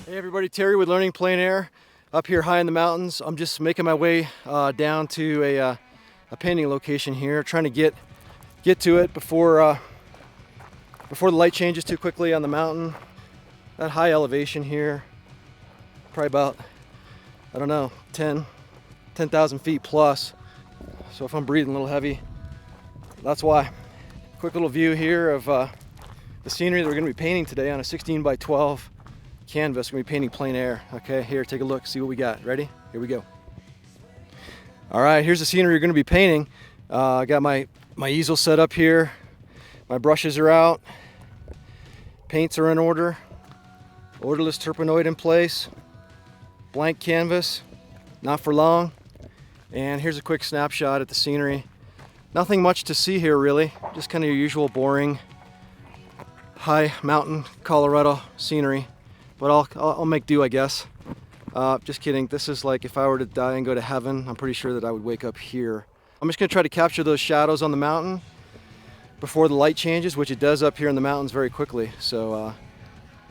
Hey everybody, Terry with Learning Plein Air, up here high in the mountains. I'm just making my way down to a painting location here, trying to get to it before the light changes too quickly on the mountain. That high elevation here, probably about, I don't know, 10,000 feet plus. So if I'm breathing a little heavy, that's why. Quick little view here of the scenery that we're going to be painting today on a 16 by 12 canvas. We're going to be painting plein air. Okay, here, take a look, see what we got. Ready? Here we go. All right, here's the scenery you're going to be painting. I got my easel set up here. My brushes are out. Paints are in order. Odorless turpenoid in place. Blank canvas, not for long. And here's a quick snapshot at the scenery. Nothing much to see here really, just kind of your usual boring high mountain Colorado scenery. But I'll make do, I guess. Just kidding. This is like if I were to die and go to heaven, I'm pretty sure that I would wake up here. I'm just going to try to capture those shadows on the mountain before the light changes, which it does up here in the mountains very quickly. So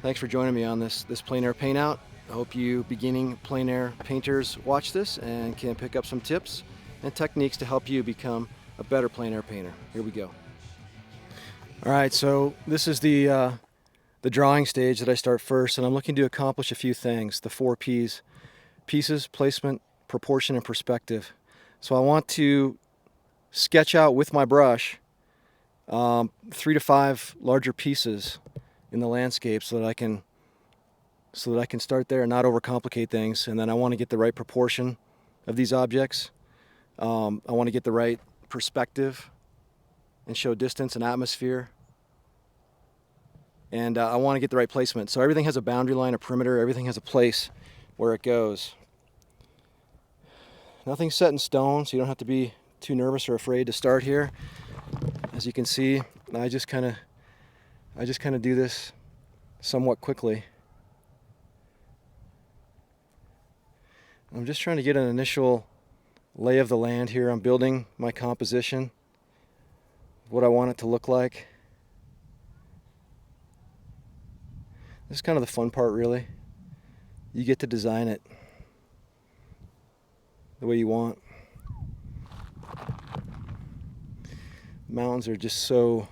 thanks for joining me on this plein air paint out. I hope you beginning plein air painters watch this and can pick up some tips and techniques to help you become a better plein air painter. Here we go. All right, so this is the drawing stage that I start first, and I'm looking to accomplish a few things. The 4 P's: pieces, placement, proportion, and perspective. So I want to sketch out with my brush 3 to 5 larger pieces in the landscape so that I can start there and not overcomplicate things. And then I want to get the right proportion of these objects. I want to get the right perspective and show distance and atmosphere. And I want to get the right placement. So everything has a boundary line, a perimeter, everything has a place where it goes. Nothing's set in stone, so you don't have to be too nervous or afraid to start here. As you can see, I just kind of do this somewhat quickly. I'm just trying to get an initial lay of the land here. I'm building my composition, what I want it to look like. This is kind of the fun part, really. You get to design it the way you want. Mountains are just so,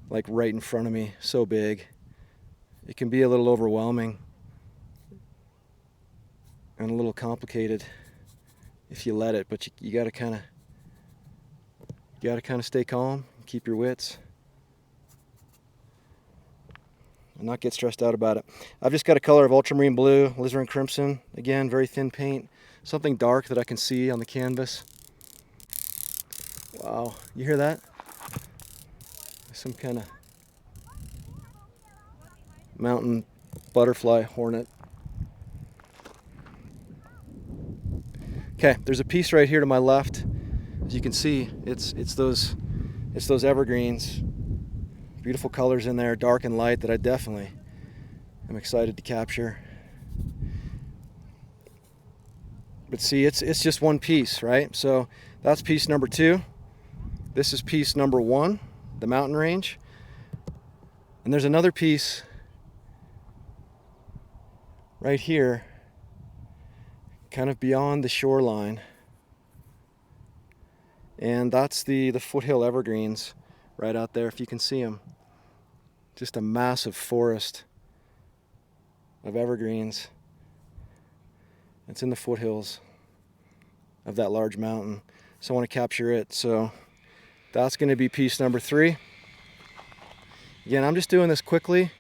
like, right in front of me, so big. It can be a little overwhelming and a little complicated if you let it, but you gotta kind of stay calm, keep your wits, and not get stressed out about it. I've just got a color of ultramarine blue, alizarin crimson, again, very thin paint, something dark that I can see on the canvas. Wow, you hear that? Some kind of mountain butterfly hornet. Okay, there's a piece right here to my left. As you can see, it's those evergreens. Beautiful colors in there, dark and light, that I definitely am excited to capture. But see, it's just one piece, right? So that's piece number 2. This is piece number 1, the mountain range. And there's another piece right here, kind of beyond the shoreline. And that's the foothill evergreens right out there, if you can see them. Just a massive forest of evergreens. It's in the foothills of that large mountain. So I want to capture it. So that's going to be piece number 3. Again, I'm just doing this quickly.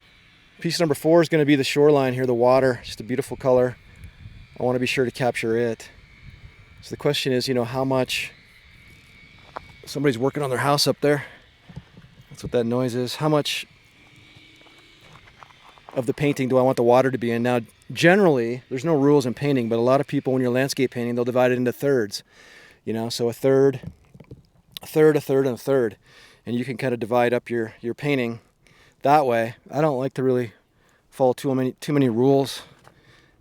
Piece number 4 is going to be the shoreline here, the water, just a beautiful color. I want to be sure to capture it. So the question is, how much, somebody's working on their house up there. That's what that noise is. How much of the painting do I want the water to be in? Now, generally, there's no rules in painting, but a lot of people, when you're landscape painting, they'll divide it into thirds. So a third, a third, a third, and a third. And you can kind of divide up your painting that way. I don't like to really follow too many rules.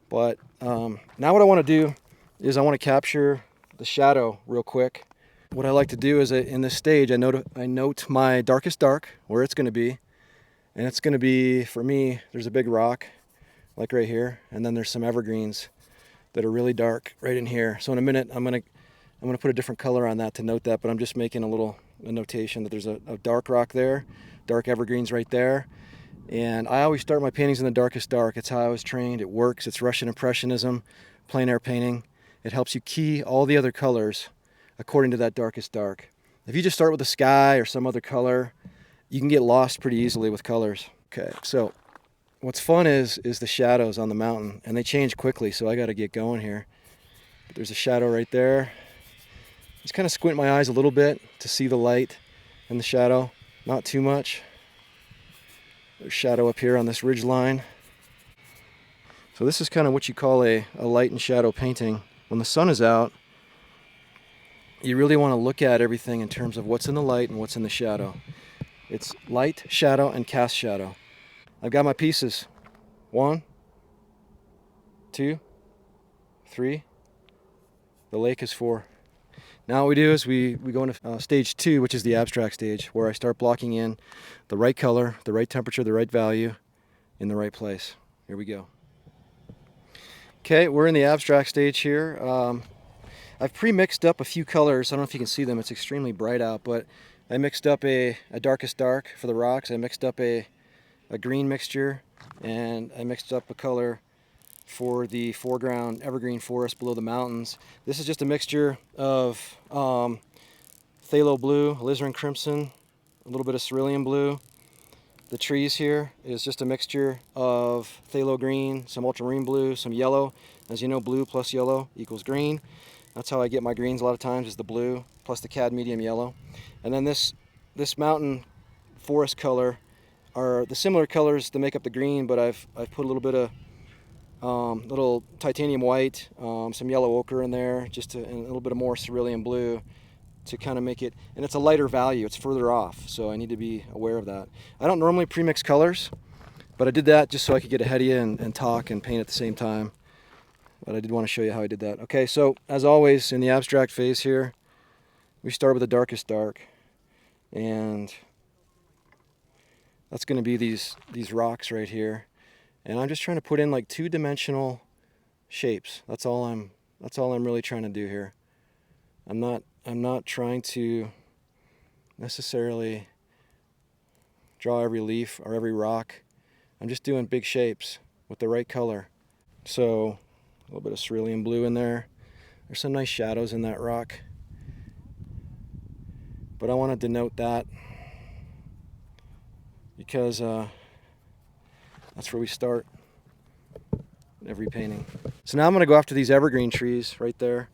But now what I want to do is I want to capture the shadow real quick. What I like to do is in this stage, I note my darkest dark, where it's going to be. And it's going to be, for me, there's a big rock like right here, and then there's some evergreens that are really dark right in here. So in a minute I'm gonna put a different color on that to note that, but I'm just making a notation that there's a dark rock there, dark evergreens right there. And I always start my paintings in the darkest dark. It's how I was trained. It works. It's Russian Impressionism, plein air painting. It helps you key all the other colors according to that darkest dark. If you just start with the sky or some other color, you can get lost pretty easily with colors. Okay, so what's fun is the shadows on the mountain, and they change quickly, so I got to get going here. But there's a shadow right there. Just kind of squint my eyes a little bit to see the light and the shadow, not too much. There's shadow up here on this ridge line. So this is kind of what you call a light and shadow painting. When the sun is out, you really want to look at everything in terms of what's in the light and what's in the shadow. It's light, shadow, and cast shadow. I've got my pieces. 1, 2, 3. The lake is 4. Now what we do is we go into stage 2, which is the abstract stage, where I start blocking in the right color, the right temperature, the right value in the right place. Here we go. Okay, we're in the abstract stage here. I've pre-mixed up a few colors. I don't know if you can see them. It's extremely bright out, but I mixed up a darkest dark for the rocks. I mixed up a green mixture, and I mixed up a color for the foreground evergreen forest below the mountains. This is just a mixture of phthalo blue, alizarin crimson, a little bit of cerulean blue. The trees here is just a mixture of phthalo green, some ultramarine blue, some yellow. As you know, blue plus yellow equals green. That's how I get my greens a lot of times, is the blue plus the cad medium yellow. And then this mountain forest color are the similar colors to make up the green, but I've put a little bit of little titanium white, some yellow ochre in there, and a little bit of more cerulean blue to kind of make it, and it's a lighter value, it's further off, so I need to be aware of that. I don't normally pre-mix colors, but I did that just so I could get ahead of you and talk and paint at the same time. But I did want to show you how I did that. Okay, so as always in the abstract phase here, we start with the darkest dark, and that's going to be these rocks right here. And I'm just trying to put in like 2-dimensional shapes. That's all I'm really trying to do here. I'm not trying to necessarily draw every leaf or every rock. I'm just doing big shapes with the right color. So a little bit of cerulean blue in there. There's some nice shadows in that rock. But I want to denote that because that's where we start every painting. So now I'm going to go after these evergreen trees right there.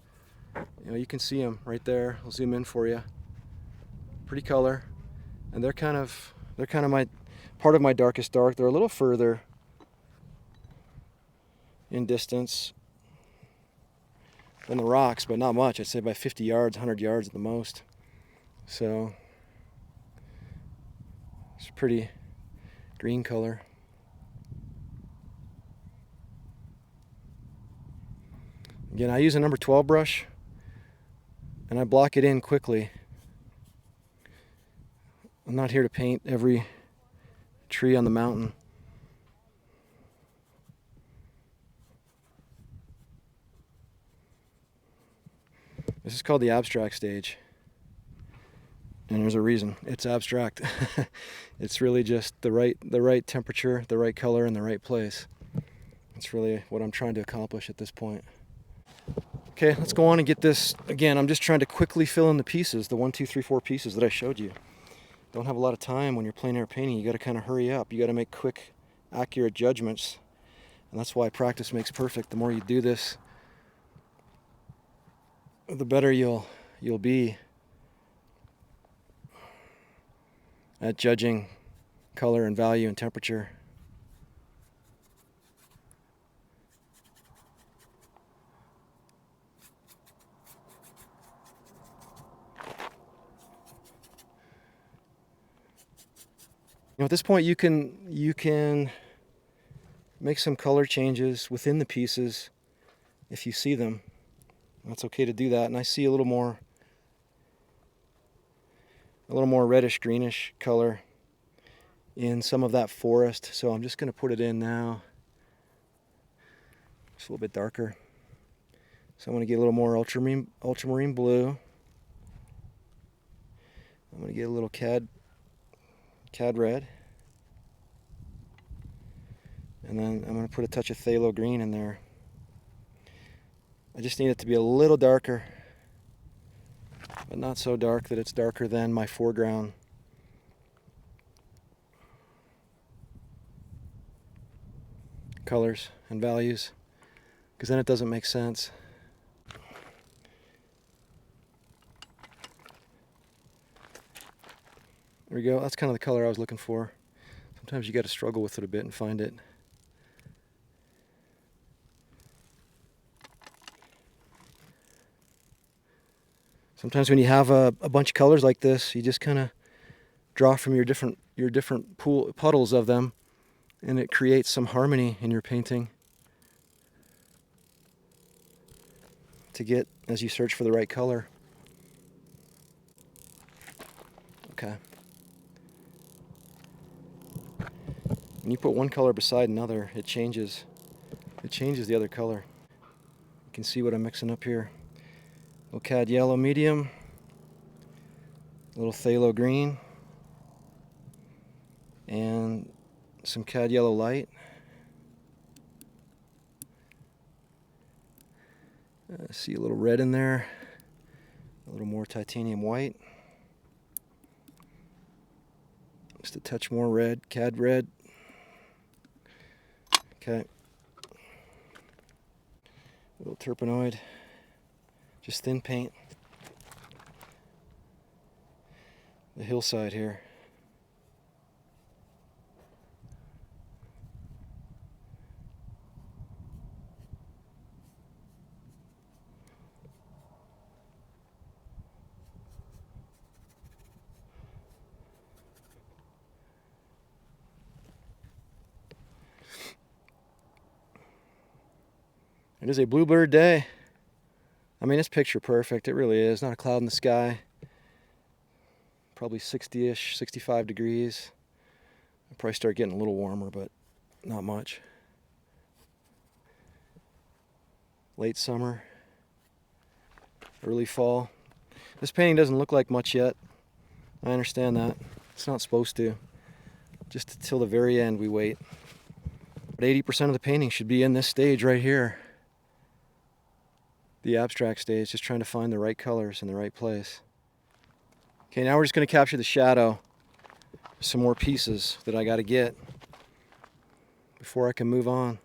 You know, you can see them right there. I'll zoom in for you. Pretty color, and they're kind of my part of my darkest dark. They're a little further in distance than the rocks, but not much. I'd say by 50 yards, 100 yards at the most. So it's a pretty green color. Again, I use a number 12 brush, and I block it in quickly. I'm not here to paint every tree on the mountain. This is called the abstract stage, and there's a reason. It's abstract. It's really just the right temperature, the right color, and the right place. That's really what I'm trying to accomplish at this point. Okay, let's go on and get this. Again, I'm just trying to quickly fill in the pieces, the 1, 2, 3, 4 pieces that I showed you. Don't have a lot of time when you're plein air painting. You got to kind of hurry up. You got to make quick, accurate judgments, and that's why practice makes perfect. The more you do this, the better you'll be at judging color and value and temperature. You know, at this point you can make some color changes within the pieces if you see them. That's okay to do that. And I see a little more reddish greenish color in some of that forest, so I'm just going to put it in now. Just a little bit darker. So I'm going to get a little more ultramarine blue. I'm going to get a little cad red. And then I'm going to put a touch of phthalo green in there. I just need it to be a little darker, but not so dark that it's darker than my foreground. Colors and values, because then it doesn't make sense. There we go. That's kind of the color I was looking for. Sometimes you got to struggle with it a bit and find it. Sometimes when you have a bunch of colors like this, you just kind of draw from your different puddles of them, and it creates some harmony in your painting to get as you search for the right color. Okay. When you put one color beside another, it changes the other color. You can see what I'm mixing up here. A little cad yellow medium, a little phthalo green, and some cad yellow light. See a little red in there, a little more titanium white, just a touch more red, cad red. Okay, a little terpenoid, just thin paint. The hillside here. It is a bluebird day. I mean, it's picture perfect. It really is. Not a cloud in the sky. Probably 60-ish, 65 degrees. I'll probably start getting a little warmer, but not much. Late summer, early fall. This painting doesn't look like much yet. I understand that. It's not supposed to. Just until the very end we wait. But 80% of the painting should be in this stage right here. The abstract stage, just trying to find the right colors in the right place. Okay, now we're just going to capture the shadow. Some more pieces that I got to get before I can move on.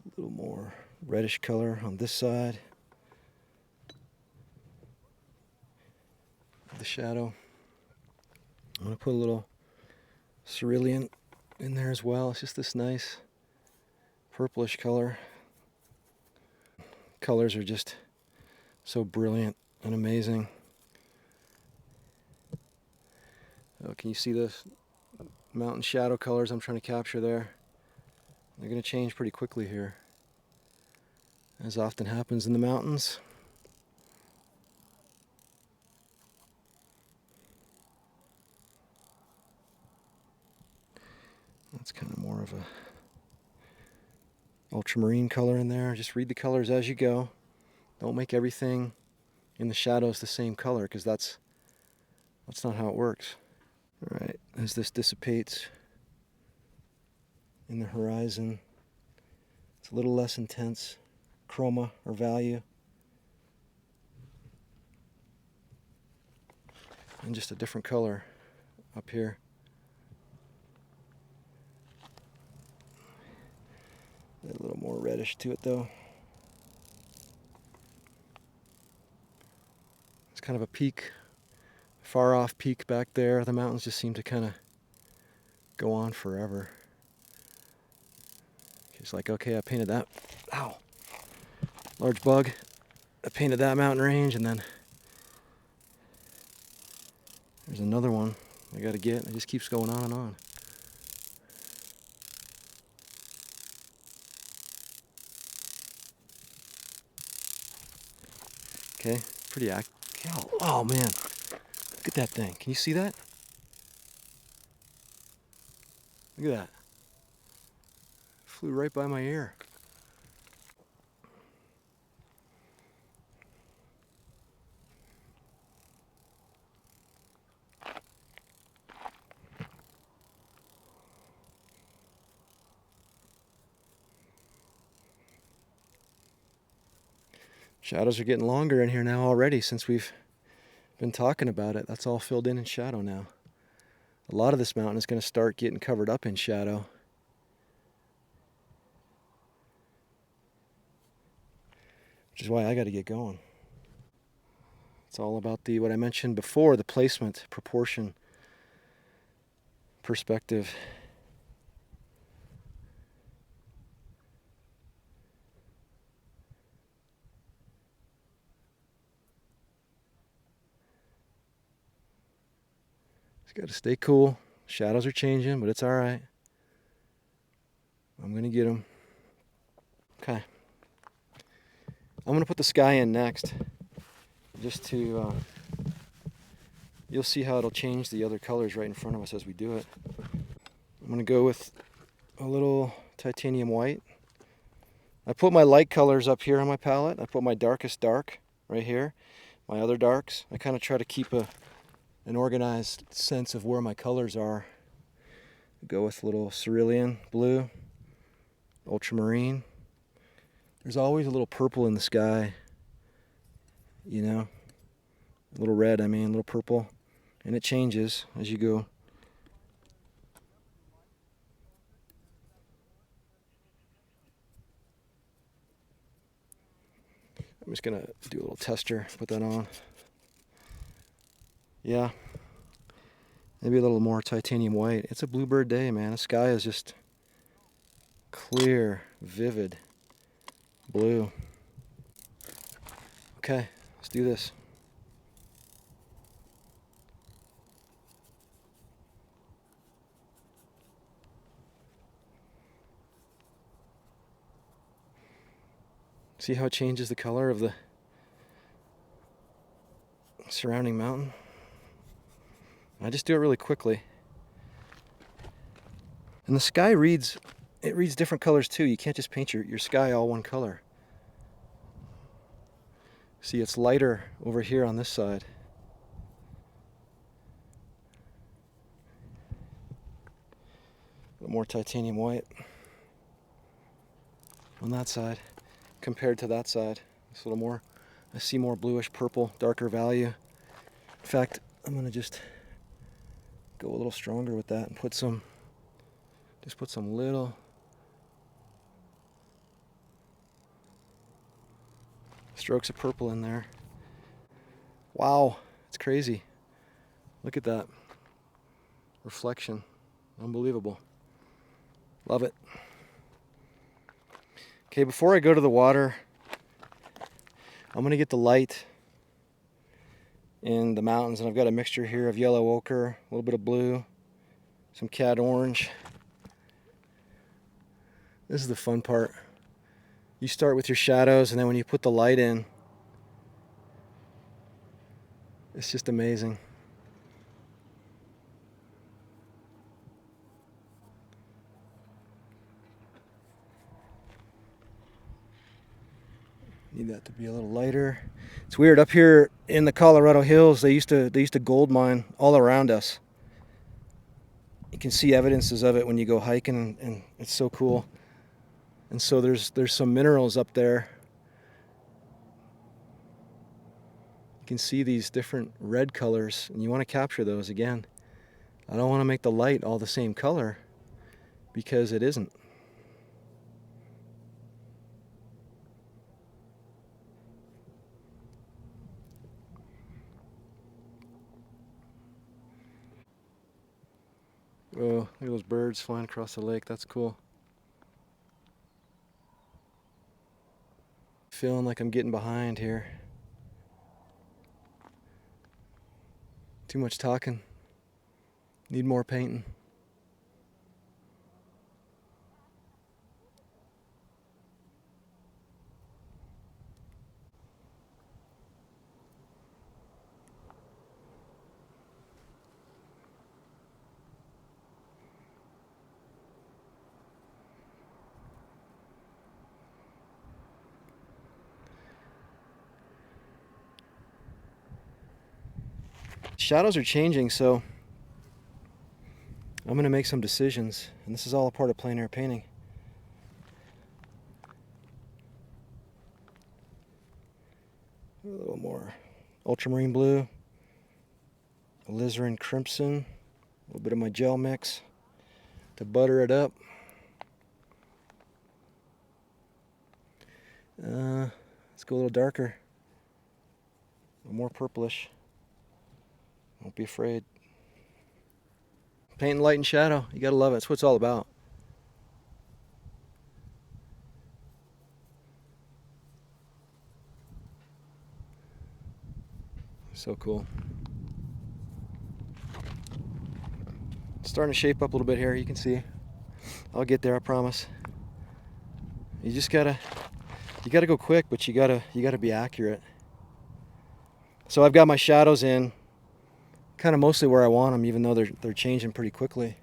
A little more reddish color on this side. The shadow. I'm going to put a little cerulean in there as well. It's just this nice purplish color. Colors are just so brilliant and amazing. Oh, can you see the mountain shadow colors I'm trying to capture there? They're going to change pretty quickly here, as often happens in the mountains. That's kind of more of a ultramarine color in there. Just read the colors as you go. Don't make everything in the shadows the same color, because that's not how it works. All right, as this dissipates in the horizon, it's a little less intense chroma or value, and just a different color up here. A little more reddish to it though. It's kind of a peak, far off peak back there. The mountains just seem to kind of go on forever. It's like, okay, I painted that, ow, large bug. I painted that mountain range, and then there's another one I gotta get. It just keeps going on and on. Okay, pretty accurate. Oh man, look at that thing. Can you see that? Look at that. Flew right by my ear. Shadows are getting longer in here now already since we've been talking about it. That's all filled in shadow now. A lot of this mountain is going to start getting covered up in shadow. Which is why I got to get going. It's all about what I mentioned before, the placement, proportion, perspective. Just got to stay cool. Shadows are changing, but it's all right. I'm going to get them. Okay. I'm going to put the sky in next. Just to, you'll see how it'll change the other colors right in front of us as we do it. I'm going to go with a little titanium white. I put my light colors up here on my palette. I put my darkest dark right here. My other darks. I kind of try to keep an organized sense of where my colors are. Go with a little cerulean blue, ultramarine. There's always a little purple in the sky, you know, a little red, a little purple, and it changes as you go. I'm just gonna do a little tester, put that on. Yeah, maybe a little more titanium white. It's a bluebird day, man. The sky is just clear, vivid blue. Okay, let's do this. See how it changes the color of the surrounding mountain? I just do it really quickly. And the sky reads different colors too. You can't just paint your sky all one color. See, it's lighter over here on this side. A little more titanium white on that side compared to that side. It's a little more, I see more bluish purple, darker value. In fact, I'm gonna just go a little stronger with that and put some little strokes of purple in there. Wow, it's crazy. Look at that reflection. Unbelievable. Love it. Okay, before I go to the water, I'm going to get the light in the mountains, and I've got a mixture here of yellow ochre, a little bit of blue, some cad orange. This is the fun part. You start with your shadows, and then when you put the light in, it's just amazing. Need that to be a little lighter. It's weird, up here in the Colorado hills, they used to gold mine all around us. You can see evidences of it when you go hiking, and it's so cool. And so there's some minerals up there. You can see these different red colors, and you want to capture those again. I don't want to make the light all the same color because it isn't. Oh, look at those birds flying across the lake. That's cool. Feeling like I'm getting behind here. Too much talking. Need more painting. Shadows are changing, so I'm going to make some decisions, and this is all a part of plein air painting. A little more ultramarine blue, alizarin crimson, a little bit of my gel mix to butter it up. Let's go a little darker, a little more purplish. Don't be afraid. Painting light and shadow, you gotta love it. That's what it's all about. So cool. It's starting to shape up a little bit here, you can see. I'll get there, I promise. You just gotta go quick, but you gotta be accurate. So I've got my shadows in kind of mostly where I want them, even though they're changing pretty quickly.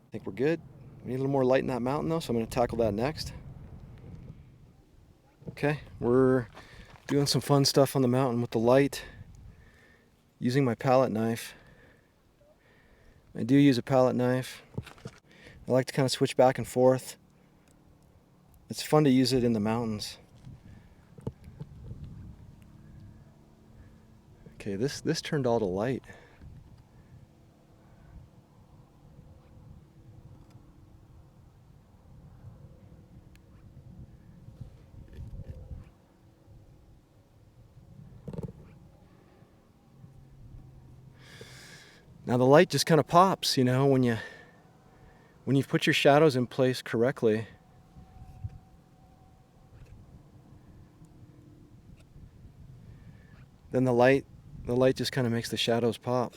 I think we're good. We need a little more light in that mountain though, so I'm going to tackle that next. Okay, we're doing some fun stuff on the mountain with the light, using my palette knife. I do use a palette knife. I like to kind of switch back and forth. It's fun to use it in the mountains. Okay, this turned all to light. Now the light just kind of pops, you know, when you put your shadows in place correctly. Then the light just kind of makes the shadows pop.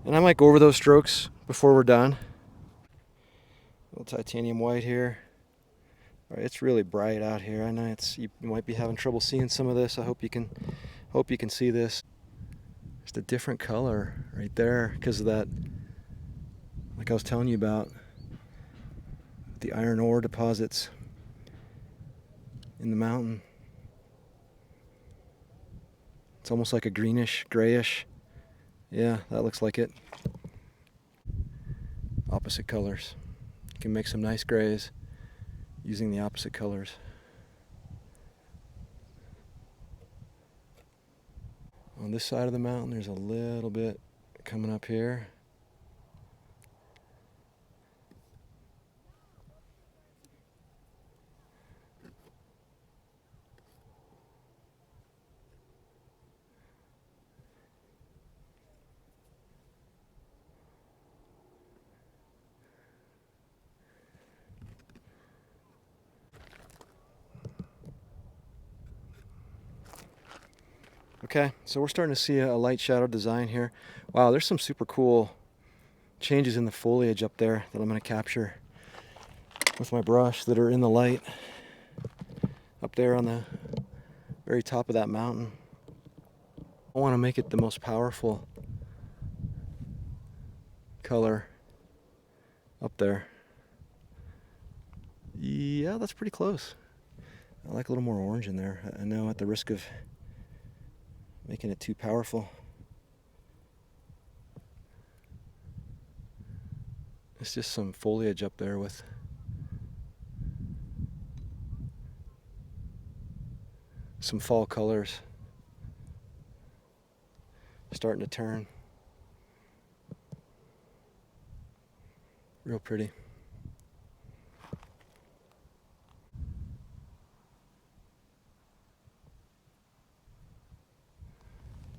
And I might go over those strokes before we're done. A little titanium white here. All right, it's really bright out here. I know you might be having trouble seeing some of this. I hope you can see this. Just a different color right there because of that, like I was telling you about, the iron ore deposits in the mountain. It's almost like a greenish, grayish. Yeah, that looks like it. Opposite colors. You can make some nice grays using the opposite colors. On this side of the mountain, there's a little bit coming up here. Okay, so we're starting to see a light shadow design here. Wow, there's some super cool changes in the foliage up there that I'm going to capture with my brush that are in the light up there on the very top of that mountain. I want to make it the most powerful color up there. Yeah, that's pretty close. I like a little more orange in there. I know, at the risk of making it too powerful. It's just some foliage up there with some fall colors starting to turn. Real pretty.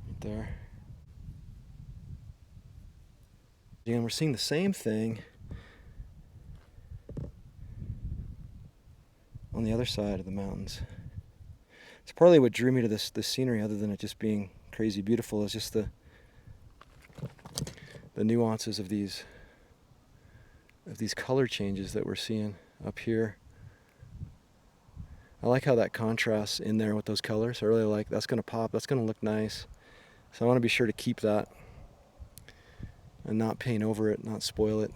Right there. And we're seeing the same thing on the other side of the mountains. It's partly what drew me to this scenery, other than it just being crazy beautiful, is just the nuances of these color changes that we're seeing up here. I like how that contrasts in there with those colors. I really like that's going to pop. That's going to look nice. So I want to be sure to keep that. and not paint over it, not spoil it.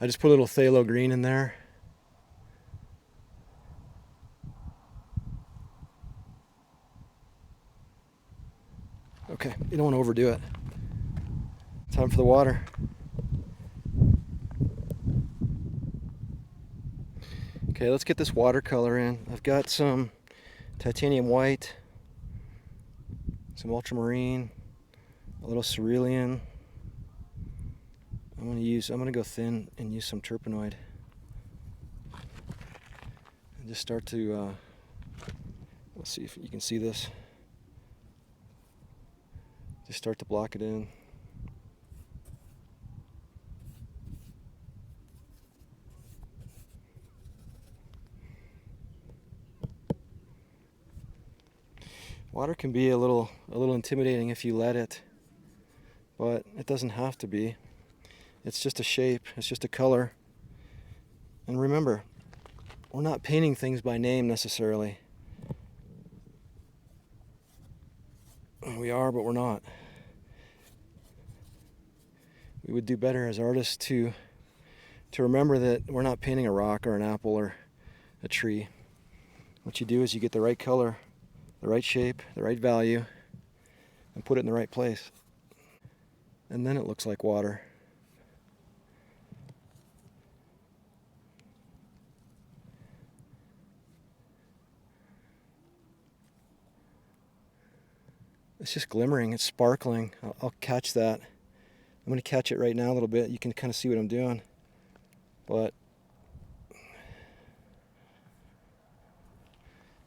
I just put a little phthalo green in there. Okay, you don't want to overdo it. Time for the water. Okay, let's get this watercolor in. I've got some titanium white, some ultramarine, a little cerulean. I'm gonna go thin and use some turpenoid. And just start to, let's see if you can see this. Just start to block it in. Water can be a little intimidating if you let it, but it doesn't have to be. It's just a shape, it's just a color. And remember, we're not painting things by name necessarily. We are, but we're not. We would do better as artists to remember that we're not painting a rock or an apple or a tree. What you do is you get the right color, the right shape, the right value, and put it in the right place. And then it looks like water. It's just glimmering, it's sparkling. I'll catch that. I'm going to catch it right now a little bit. You can kind of see what I'm doing. But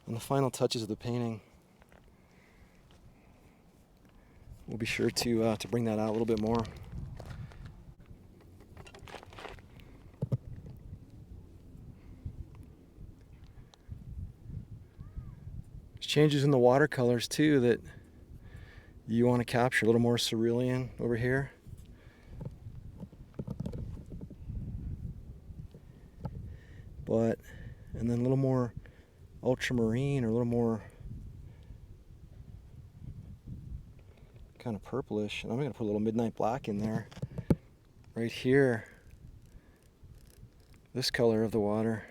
on the final touches of the painting, we'll be sure to bring that out a little bit more. There's changes in the watercolors too that you want to capture. A little more cerulean over here. And then a little more ultramarine, or a little more kind of purplish. And I'm going to put a little midnight black in there. Right here. This color of the water.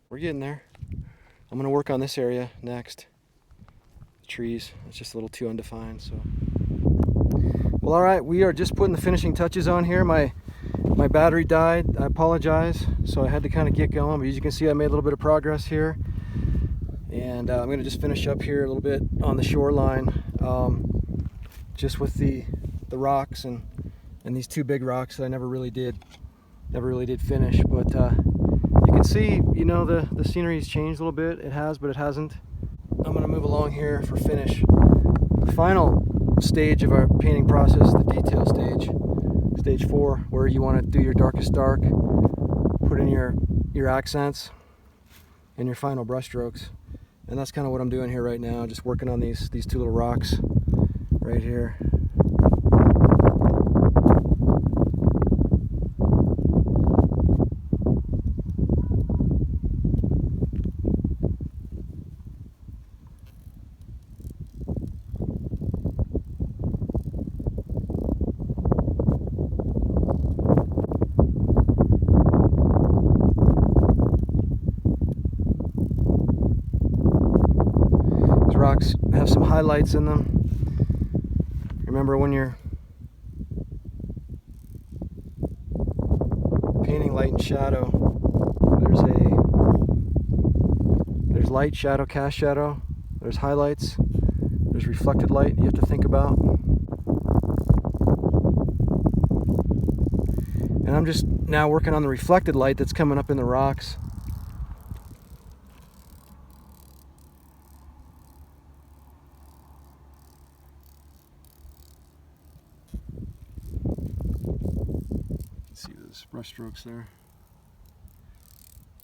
We're getting there. I'm going to work on this area next. The trees. It's just a little too undefined, so. Well, all right, we are just putting the finishing touches on here. My battery died. I apologize. So I had to kind of get going, but as you can see, I made a little bit of progress here. And I'm going to just finish up here a little bit on the shoreline, just with the rocks and these two big rocks that I never really did finish. But you can see, you know, the scenery's changed a little bit. It has, but it hasn't. I'm going to move along here for finish. The final stage of our painting process is the detail stage. Stage 4, where you want to do your darkest dark, put in your accents and your final brush strokes. And that's kind of what I'm doing here right now, just working on these two little rocks right here. Rocks have some highlights in them. Remember, when you're painting light and shadow, there's light, shadow, cast shadow, there's highlights, there's reflected light you have to think about. And I'm just now working on the reflected light that's coming up in the rocks. See those brush strokes there.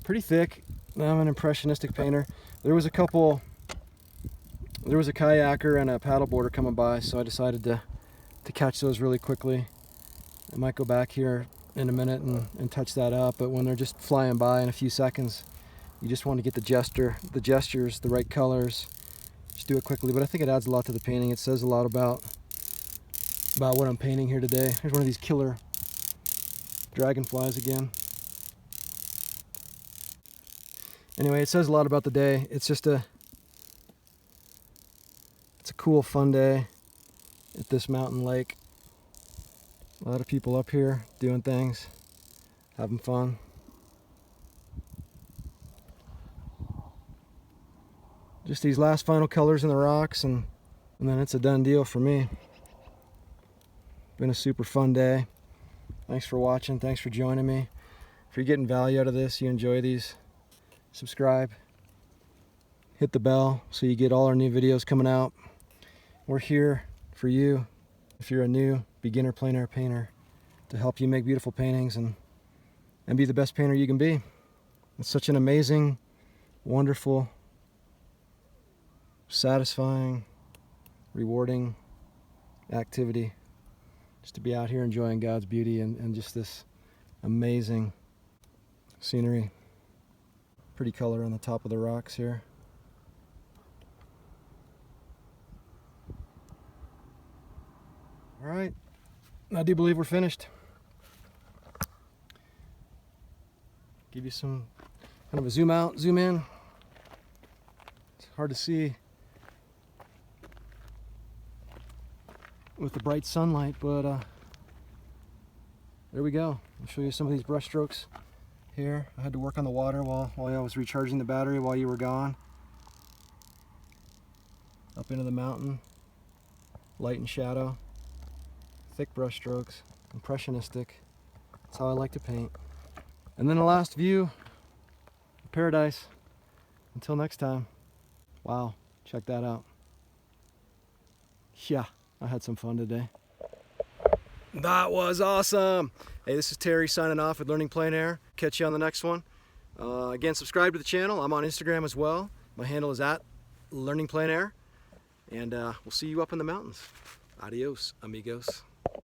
Pretty thick. I'm an impressionistic painter. There was a kayaker and a paddleboarder coming by, so I decided to catch those really quickly. I might go back here in a minute and touch that up, but when they're just flying by in a few seconds, You just want to get the gestures, the right colors. Just do it quickly, but I think it adds a lot to the painting. It says a lot about what I'm painting here today. Here's one of these killer dragonflies again. Anyway, it says a lot about the day. It's a cool, fun day at this mountain lake. A lot of people up here doing things, having fun. Just these last final colors in the rocks, and then it's a done deal for me. Been a super fun day. Thanks for watching. Thanks for joining me. If you're getting value out of this, you enjoy these, subscribe. Hit the bell so you get all our new videos coming out. We're here for you if you're a new beginner plein air painter, to help you make beautiful paintings and be the best painter you can be. It's such an amazing, wonderful, satisfying, rewarding activity just to be out here enjoying God's beauty and just this amazing scenery. Pretty color on the top of the rocks here. All right, I do believe we're finished. Give you some kind of a zoom out, zoom in. It's hard to see with the bright sunlight, but there we go. I'll show you some of these brush strokes here. I had to work on the water while I was recharging the battery while you were gone. Up into the mountain, light and shadow, thick brush strokes, impressionistic. That's how I like to paint. And then the last view, paradise. Until next time. Wow, check that out. Yeah, I had some fun today. That was awesome. Hey, this is Terry signing off with Learning Plein Air. Catch you on the next one. Again, subscribe to the channel. I'm on Instagram as well. My handle is @learningpleinair. And we'll see you up in the mountains. Adios, amigos.